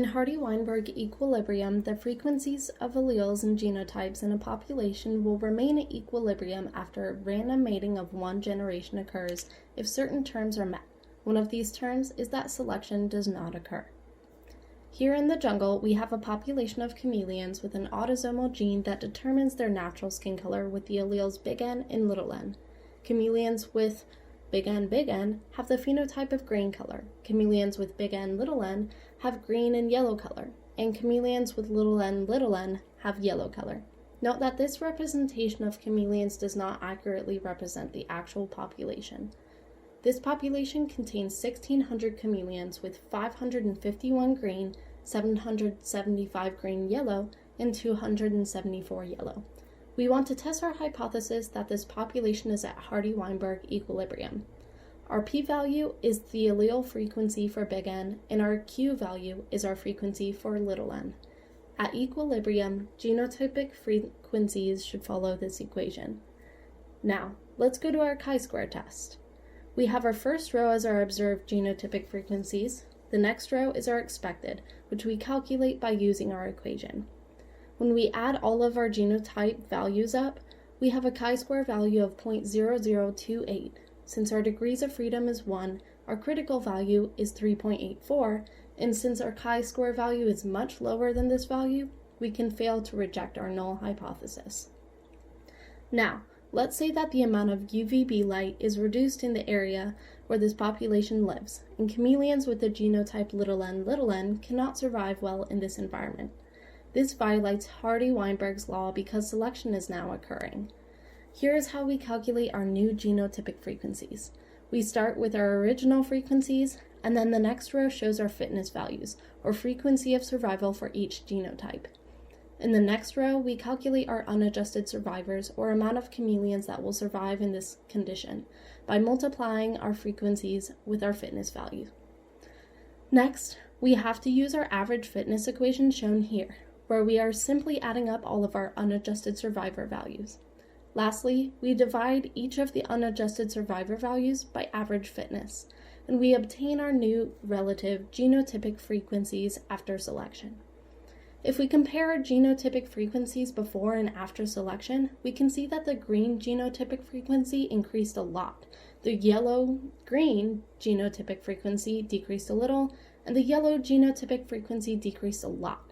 In Hardy-Weinberg equilibrium, the frequencies of alleles and genotypes in a population will remain at equilibrium after random mating of one generation occurs if certain terms are met. One of these terms is that selection does not occur. Here in the jungle, we have a population of chameleons with an autosomal gene that determines their natural skin color with the alleles big N and little n. Chameleons with big N have the phenotype of green color. Chameleons with big N, little n have green and yellow color, and chameleons with little n have yellow color. Note that this representation of chameleons does not accurately represent the actual population. This population contains 1,600 chameleons with 551 green, 775 green yellow, and 274 yellow. We want to test our hypothesis that this population is at Hardy-Weinberg equilibrium. Our p-value is the allele frequency for big N, and our q-value is our frequency for little n. At equilibrium, genotypic frequencies should follow this equation. Now, let's go to our chi-square test. We have our first row as our observed genotypic frequencies. The next row is our expected, which we calculate by using our equation. When we add all of our genotype values up, we have a chi-square value of 0.0028. Since our degrees of freedom is 1, our critical value is 3.84, and since our chi-square value is much lower than this value, we can fail to reject our null hypothesis. Now, let's say that the amount of UVB light is reduced in the area where this population lives, and chameleons with the genotype little n cannot survive well in this environment. This violates Hardy-Weinberg's law because selection is now occurring. Here is how we calculate our new genotypic frequencies. We start with our original frequencies, and then the next row shows our fitness values, or frequency of survival for each genotype. In the next row, we calculate our unadjusted survivors, or amount of chameleons that will survive in this condition, by multiplying our frequencies with our fitness value. Next, we have to use our average fitness equation shown here, where we are simply adding up all of our unadjusted survivor values. Lastly, we divide each of the unadjusted survivor values by average fitness, and we obtain our new relative genotypic frequencies after selection. If we compare our genotypic frequencies before and after selection, we can see that the green genotypic frequency increased a lot, the yellow-green genotypic frequency decreased a little, and the yellow genotypic frequency decreased a lot.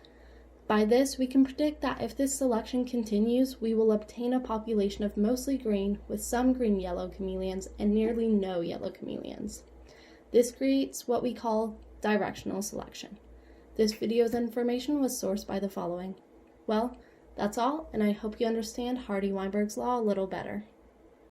By this, we can predict that if this selection continues, we will obtain a population of mostly green with some green-yellow chameleons and nearly no yellow chameleons. This creates what we call directional selection. This video's information was sourced by the following. Well, that's all, and I hope you understand Hardy-Weinberg's law a little better.